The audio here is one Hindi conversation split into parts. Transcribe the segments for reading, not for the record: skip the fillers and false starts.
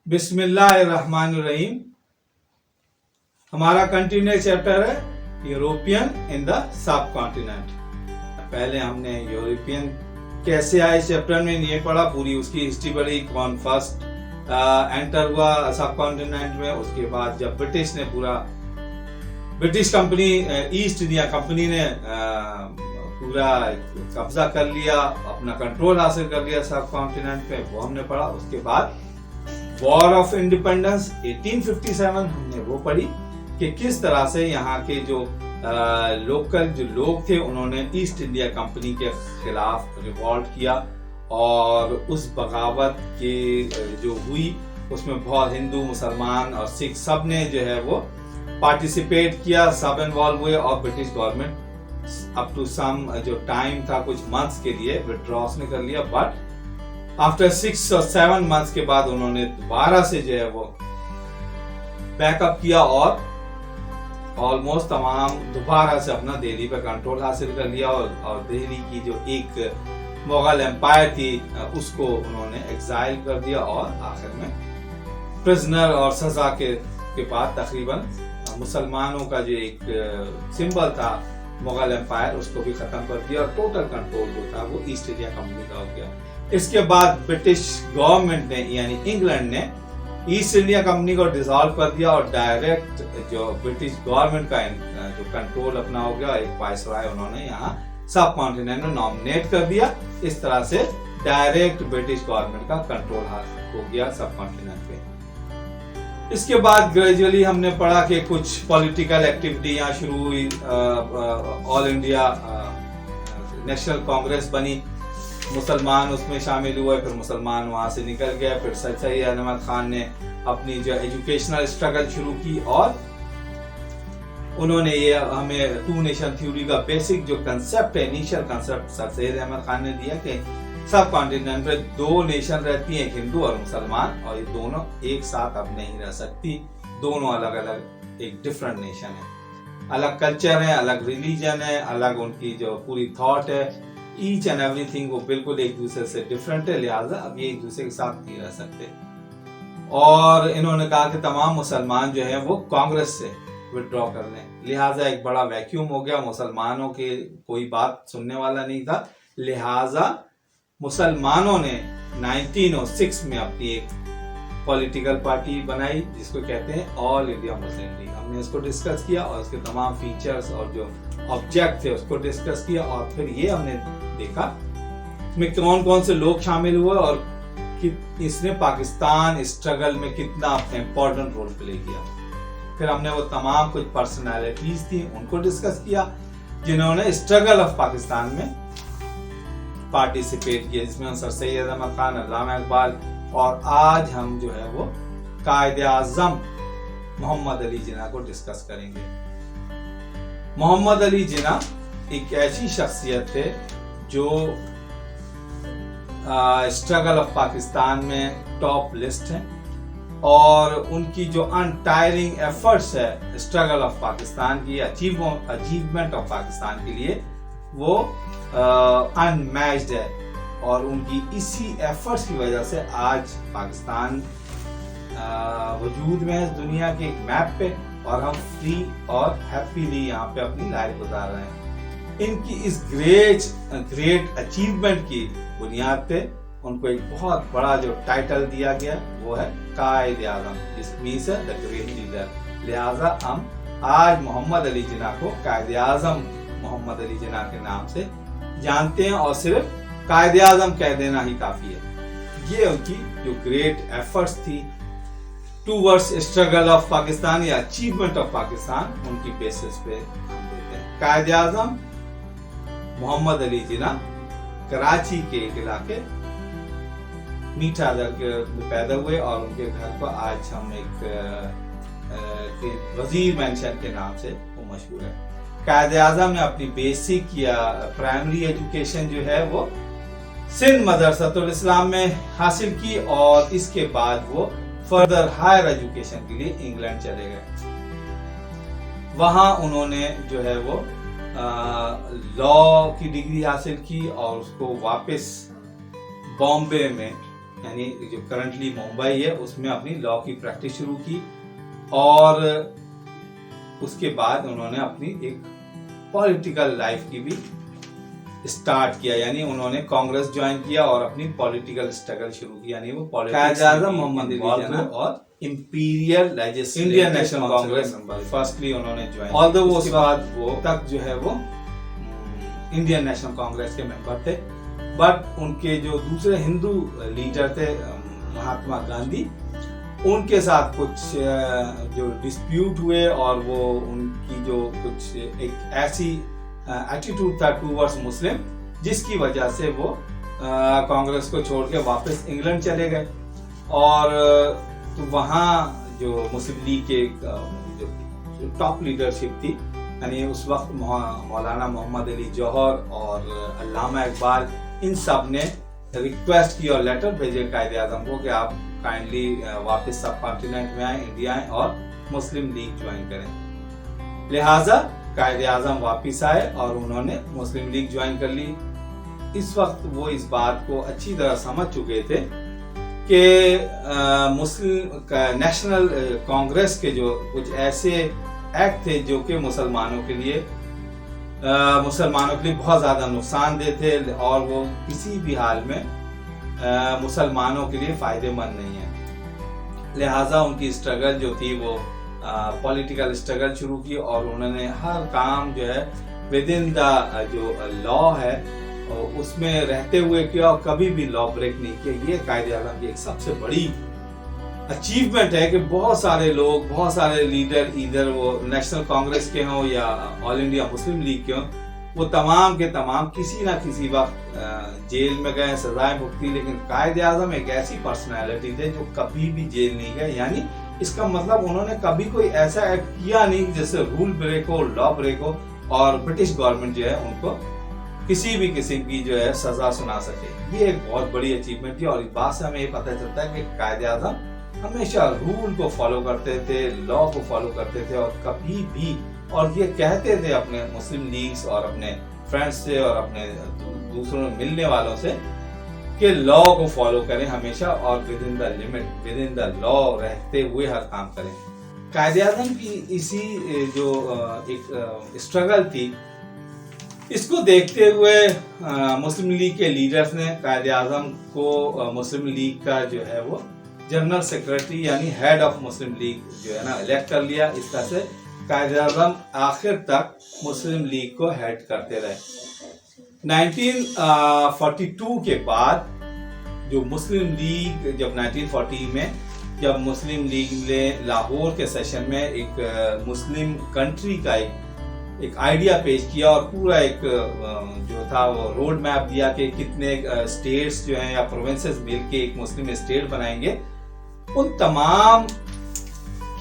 बिस्मिल्लाहिर्रहमानिर्रहीम। हमारा कंटिन्यू चैप्टर है European in the sub continent. पहले हमने यूरोपियन कैसे आए चैप्टर में ये पढ़ा, पूरी उसकी हिस्ट्री पढ़ी, कौन फर्स्ट एंटर हुआ सब कॉन्टिनेंट में। उसके बाद जब ब्रिटिश ने British company east India company ने पूरा कब्जा कर लिया, अपना कंट्रोल हासिल कर लिया सब कॉन्टिनेंट पे, वो हमने पढ़ा। उसके बाद वॉर ऑफ इंडिपेंडेंस 1857 हमने वो पढ़ी कि किस तरह से यहाँ के जो लोकल जो लोग थे उन्होंने ईस्ट इंडिया कंपनी के खिलाफ रिवॉल्ट किया, और उस बगावत के जो हुई उसमें बहुत हिंदू, मुसलमान और सिख सब ने जो है वो पार्टिसिपेट किया, सब इन्वॉल्व हुए। और British government up to some जो टाइम था, कुछ मंथ्स के लिए विड्रॉस ने कर लिया, बट आफ्टर 6 और 7 मंथ्स के बाद उन्होंने दोबारा से जो है वो बैकअप किया और ऑलमोस्ट तमाम दोबारा से अपना दिल्ली पे कंट्रोल हासिल कर लिया। और दिल्ली की जो एक मुगल एम्पायर थी उसको उन्होंने एग्जाइल कर दिया, और आखिर में प्रिजनर और सजा के बाद तकरीबन मुसलमानों का जो एक सिंबल था मुगल एम्पायर, उसको भी खत्म कर दिया, और टोटल कंट्रोल जो था वो ईस्ट इंडिया कंपनी का हो गया। इसके बाद ब्रिटिश गवर्नमेंट ने यानी इंग्लैंड ने ईस्ट इंडिया कंपनी को डिसॉल्व कर दिया, और डायरेक्ट जो ब्रिटिश गवर्नमेंट का जो कंट्रोल अपना हो गया, एक वाइसरॉय उन्होंने यहाँ सब कॉन्टिनेंट में नॉमिनेट कर दिया। इस तरह से डायरेक्ट ब्रिटिश गवर्नमेंट का कंट्रोल हो गया सब कॉन्टिनेंट पे। इसके बाद ग्रेजुअली हमने पढ़ा कि कुछ पॉलिटिकल एक्टिविटी यहाँ शुरू हुई। ऑल इंडिया नेशनल कांग्रेस बनी, मुसलमान उसमें शामिल हुए, फिर मुसलमान वहां से निकल गए। फिर सर सैयद अहमद खान ने अपनी जो एजुकेशनल स्ट्रगल शुरू की, और उन्होंने ये हमें टू नेशन थ्योरी का बेसिक जो कंसेप्ट है, initial concept sir Syed Ahmad Khan ने दिया कि सब कॉन्टिनेंट पे 2 नेशन रहती हैं, हिंदू और मुसलमान, और ये दोनों एक साथ अब नहीं रह सकती। दोनों अलग अलग एक डिफरेंट नेशन है, अलग कल्चर है, अलग रिलीजन है, अलग उनकी जो पूरी थॉट है, ईच एंड एवरीथिंग वो बिल्कुल एक दूसरे से डिफरेंट है, लिहाजा अब ये एक दूसरे के साथ नहीं रह सकते। और इन्होंने कहा कि तमाम मुसलमान जो है वो कांग्रेस से विड्रॉ कर लें, लिहाजा एक बड़ा वैक्यूम हो गया, मुसलमानों के कोई बात सुनने वाला नहीं था। लिहाजा मुसलमानों ने 1906 में अपनी एक पॉलिटिकल पार्टी बनाई जिसको कहते हैं ऑल इंडिया मुस्लिम लीग। हमने इसको डिस्कस किया और इसके तमाम फीचर्स और जो ऑब्जेक्ट थे उसको डिस्कस किया, और फिर ये हमने देखा इसमें कौन कौन से लोग शामिल हुए और इसने पाकिस्तान स्ट्रगल में कितना अपना इम्पोर्टेंट रोल प्ले किया। फिर हमने वो तमाम कुछ पर्सनालिटीज थी उनको डिस्कस किया जिन्होंने स्ट्रगल ऑफ पाकिस्तान में पार्टिसिपेट किया, जिसमें सर सैयद अहमद खान, अल्लामा इकबाल, और आज हम जो है वो कायद-ए-आज़म मोहम्मद अली जिन्ना को डिस्कस करेंगे। मोहम्मद अली जिन्ना एक ऐसी शख्सियत थे जो स्ट्रगल ऑफ पाकिस्तान में टॉप लिस्ट है, और उनकी जो अनटायरिंग एफर्ट्स है स्ट्रगल ऑफ पाकिस्तान की, अचीवमेंट ऑफ पाकिस्तान के लिए, वो अनमैच्ड है। और उनकी इसी एफर्ट्स की वजह से आज पाकिस्तान वजूद में है दुनिया के एक मैप पे, और हम फ्री और हैप्पीली यहाँ पे अपनी लाइफ गुजार रहे हैं। इनकी इस ग्रेट अचीवमेंट की बुनियाद पे उनको एक बहुत बड़ा जो टाइटल दिया गया वो है कायद-ए-आज़म, जिस मीन्स है द ग्रेट लीडर। लिहाजा हम आज मोहम्मद अली जिन्ना को कायद-ए-आज़म मोहम्मद अली जिन्ना के नाम से जानते हैं, और सिर्फ कायद-ए-आज़म कह देना ही काफी है। ये उनकी जो ग्रेट एफर्ट्स थी टूवर्ड्स स्ट्रगल ऑफ पाकिस्तान या अचीवमेंट ऑफ पाकिस्तान, उनकी बेसिस पे हम देते हैं। कायद-ए-आज़म मोहम्मद अली जिन्ना कराची के एक इलाके मीठा दर में पैदा हुए, और उनके घर को आज हम एक वजीर मेंशन के नाम से वो मशहूर है। कायद-ए-आज़म ने अपनी बेसिक या प्राइमरी एजुकेशन जो है वो सिंध मदरसतुल इस्लाम में हासिल की, और इसके बाद वो फर्दर हायर एजुकेशन के लिए इंग्लैंड चले गए। वहां उन्होंने जो है वो लॉ की डिग्री हासिल की, और उसको वापस बॉम्बे में यानी जो करंटली मुंबई है उसमें अपनी लॉ की प्रैक्टिस शुरू की, और उसके बाद उन्होंने अपनी एक पॉलिटिकल लाइफ की भी स्टार्ट किया, यानी उन्होंने कांग्रेस ज्वाइन किया और अपनी पॉलिटिकल स्ट्रगल शुरू की, यानी वो कायद-ए-आज़म मोहम्मद अली और imperial Indian national Congress firstly उन्होंने ज्वाइन, ऑल्दो वो उसके बाद वो तक जो है वो इंडियन नेशनल कांग्रेस के मेंबर थे, बट उनके जो दूसरे हिंदू लीडर थे महात्मा गांधी, उनके साथ कुछ जो डिस्प्यूट हुए और वो उनकी जो कुछ एक ऐसी एटीट्यूड था टूवर्ड्स मुस्लिम जिसकी वजह से वो कांग्रेस को छोड़ के वापस इंग्लैंड चले गए, और तो वहाँ जो मुस्लिम लीग के जो टॉप लीडरशिप थी, यानी उस वक्त मौलाना मोहम्मद अली जौहर और अल्लामा इकबाल, इन सब ने रिक्वेस्ट की और लेटर भेजे कायद-ए-आज़म को कि आप काइंडली वापस सब कॉन्टिनेंट में आए, इंडिया आए और मुस्लिम लीग ज्वाइन करें। लिहाजा कायद-ए-आज़म वापस आए और उन्होंने मुस्लिम लीग ज्वाइन कर ली। इस वक्त वो इस बात को अच्छी तरह समझ चुके थे कि मुस्लिम नेशनल कांग्रेस के जो कुछ ऐसे एक्ट थे जो कि मुसलमानों के लिए बहुत ज्यादा नुकसानदेह थे और वो किसी भी हाल में मुसलमानों के लिए फायदेमंद नहीं है। लिहाजा उनकी स्ट्रगल जो थी वो पॉलिटिकल स्ट्रगल शुरू की, और उन्होंने हर काम जो है विद इन द जो लॉ है उसमें रहते हुए किया और कभी भी लॉ ब्रेक नहीं किया। ये कायद-ए-आज़म की एक सबसे बड़ी अचीवमेंट है कि बहुत सारे लोग, बहुत सारे लीडर, इधर वो नेशनल कांग्रेस के हों या ऑल इंडिया मुस्लिम लीग के हों, वो तमाम के तमाम किसी ना किसी वक्त जेल में गए, सजाएं भुगती, लेकिन कायद-ए-आज़म एक ऐसी पर्सनैलिटी थे जो कभी भी जेल नहीं गए। यानी इसका मतलब उन्होंने कभी कोई ऐसा एक्ट किया नहीं जिससे रूल ब्रेक हो, लॉ ब्रेक हो, और ब्रिटिश गवर्नमेंट जो है उनको किसी भी किस्म की जो है सजा सुना सके। ये एक बहुत बड़ी अचीवमेंट थी, और इस बात से हमें ये पता चलता है कि कायद-ए-आज़म हमेशा रूल को फॉलो करते थे, लॉ को फॉलो करते थे, और कभी भी, और ये कहते थे अपने मुस्लिम लीग्स और अपने फ्रेंड्स से और अपने दूसरों मिलने वालों से कि लॉ को फॉलो करें हमेशा, और with in the limit, with in the law रहते हुए हर काम करें। कायद-ए-आज़म की इसी जो एक स्ट्रगल थी, इसको देखते हुए मुस्लिम लीग के लीडर्स ने कायद-ए-आज़म को मुस्लिम लीग का जो है वो जनरल सेक्रेटरी यानी हेड ऑफ मुस्लिम लीग जो है ना इलेक्ट कर लिया। इस तरह से कायद-ए-आज़म आखिर तक मुस्लिम लीग को हेड करते रहे। 1942 के बाद जो मुस्लिम लीग, जब 1940 में जब मुस्लिम लीग ने लाहौर के सेशन में एक मुस्लिम कंट्री का एक आइडिया पेश किया और पूरा एक जो था वो रोड मैप दिया कि कितने स्टेट्स जो हैं या प्रोविंसेस मिलके एक मुस्लिम स्टेट बनाएंगे, उन तमाम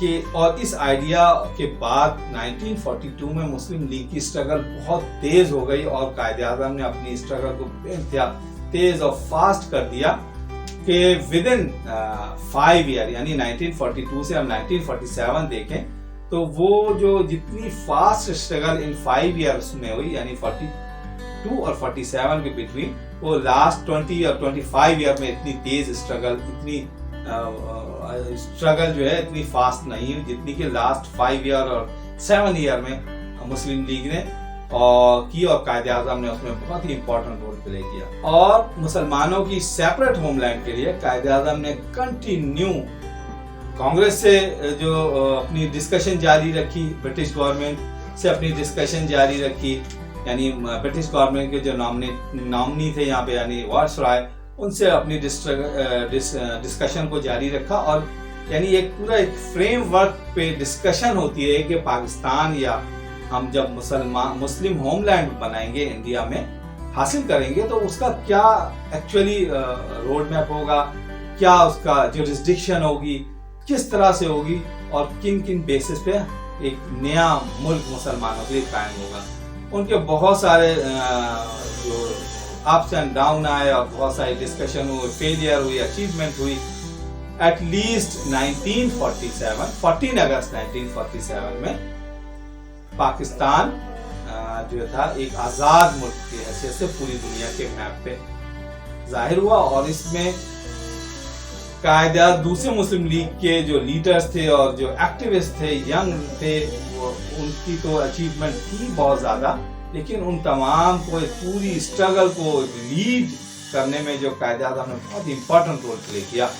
के, और इस आइडिया के बाद 1942 में मुस्लिम लीग की स्ट्रगल बहुत तेज हो गई, और कायद-ए-आज़म ने अपनी स्ट्रगल को बेइंतहा तेज और फास्ट कर दिया कि विद इन 5 ईयर, यानी 1942 से हम 1947 देखें तो वो जो जितनी फास्ट स्ट्रगल इन 5 ईयर्स में हुई, यानी 42 और 47 के बिटवीन, वो लास्ट 20 और 25 ईयर में इतनी तेज स्ट्रगल, इतनी स्ट्रगल जो है इतनी फास्ट नहीं हुई जितनी कि लास्ट 5 ईयर और 7 ईयर में मुस्लिम लीग ने की, और कायद-ए-आज़म ने उसमें बहुत ही इंपॉर्टेंट रोल प्ले किया। और मुसलमानों की सेपरेट होमलैंड के लिए कायद-ए-आज़म ने कंटिन्यू कांग्रेस से जो अपनी डिस्कशन जारी रखी, ब्रिटिश गवर्नमेंट से अपनी डिस्कशन जारी रखी, यानी ब्रिटिश गवर्नमेंट के जो नॉमिनी थे यहाँ पे, यानी वायसराय, उनसे अपनी डिस्कशन को जारी रखा, और यानी एक पूरा एक फ्रेमवर्क पे डिस्कशन होती है कि पाकिस्तान या हम जब मुस्लिम होमलैंड बनाएंगे, इंडिया में हासिल करेंगे, तो उसका क्या एक्चुअली रोड मैप होगा, क्या उसका जुरिस्डिक्शन होगी, किस तरह से होगी, और किन किन बेसिस पे एक नया मुल्क मुसलमानों के लिए कायम होगा। उनके बहुत सारे जो अप्स एंड डाउन आए और बहुत सारी डिस्कशन हुई, फेलियर हुई, अचीवमेंट हुई। एट लीस्ट 1947, 14 अगस्त 1947 में पाकिस्तान जो था एक आज़ाद मुल्क की हैसियत से पूरी दुनिया के मैप पे जाहिर हुआ, और इसमें कायदा दूसरे मुस्लिम लीग के जो लीडर्स थे और जो एक्टिविस्ट थे, यंग थे, उनकी तो अचीवमेंट थी बहुत ज्यादा, लेकिन उन तमाम को पूरी स्ट्रगल को लीड करने में जो कायद-ए-आज़म ने बहुत इंपॉर्टेंट रोल प्ले किया।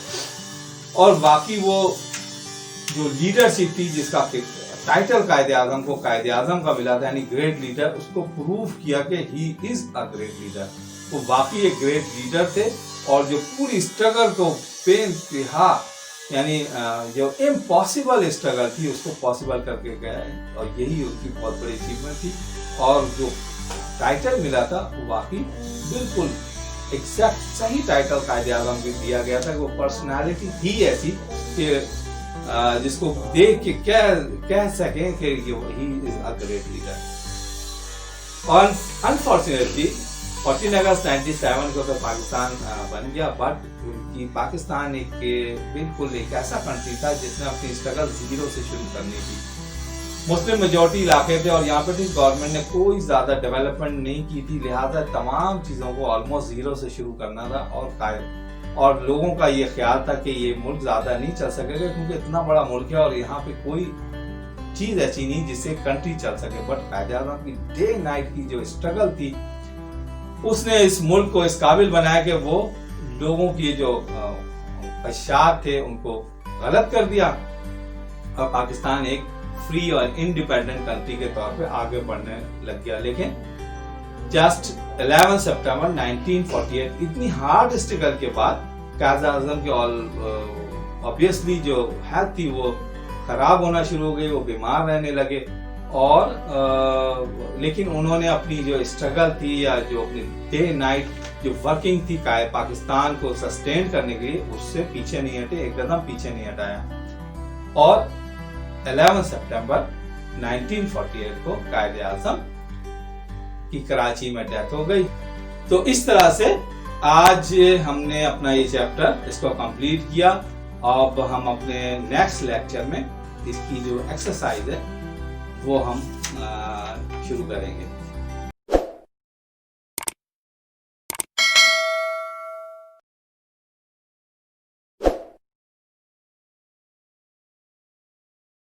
और बाकी वो जो लीडरशिप थी जिसका टाइटल कायद-ए-आज़म को कायद-ए-आज़म का मिला था, यानी ग्रेट लीडर, उसको प्रूव किया कि he is a great leader. वो बाकी एक ग्रेट लीडर थे और जो पूरी स्ट्रगल को बेइंतहा यानी जो इम्पॉसिबल स्ट्रगल थी उसको पॉसिबल करके गए, और यही उनकी बहुत बड़ी अचीवमेंट थी। और जो टाइटल मिला था वो बाकी बिल्कुल एग्जैक्ट सही टाइटल कायद-ए-आज़म को दिया गया था। वो पर्सनालिटी थी ऐसी कि जिसको देख के कह सकें कि he is a great leader. और अनफॉर्चुनेटली 14 अगस्त 97 को तो पाकिस्तान बन गया, बट कि पाकिस्तान एक बिल्कुल एक ऐसा कंट्री था जिसने अपनी स्ट्रगल जीरो से शुरू करनी थी। मुस्लिम मेजॉरिटी इलाके थे और यहाँ पे गवर्नमेंट ने कोई ज्यादा डेवलपमेंट नहीं की थी, लिहाजा तमाम चीजों को ऑलमोस्ट जीरो से शुरू करना था। और लोगों का ये ख्याल था कि ये मुल्क ज्यादा नहीं चल सकेगा क्योंकि इतना बड़ा मुल्क है और यहाँ पे कोई चीज ऐसी नहीं जिससे कंट्री चल सके। बट कायद-ए-आज़म की डे नाइट की जो स्ट्रगल थी उसने इस मुल्क को इस काबिल बनाया कि वो लोगों की जो ख्वाहिशात थे उनको गलत कर दिया और पाकिस्तान एक फ्री और इंडिपेंडेंट कंट्री के तौर पे आगे बढ़ने लग गया। लेकिन जस्ट 11 सितंबर 1948 इतनी हार्ड स्ट्रगल के बाद कायद-ए-आज़म के ऑब्वियसली जो हेल्थ थी वो खराब होना शुरू हो गई, वो बीमार रहने लगे। और लेकिन उन्होंने अपनी जो स्ट्रगल थी या जो अपनी डे नाइट जो वर्किंग थी पाकिस्तान को सस्टेन करने के लिए, उससे पीछे नहीं हटे, एक कदम पीछे नहीं हटाया। और 11 सितंबर 1948 को कायद-ए-आज़म की कराची में डेथ हो गई। तो इस तरह से आज हमने अपना ये चैप्टर इसको कंप्लीट किया। अब हम अपने नेक्स्ट लेक्चर में इसकी जो एक्सरसाइज है वो हम शुरू करेंगे।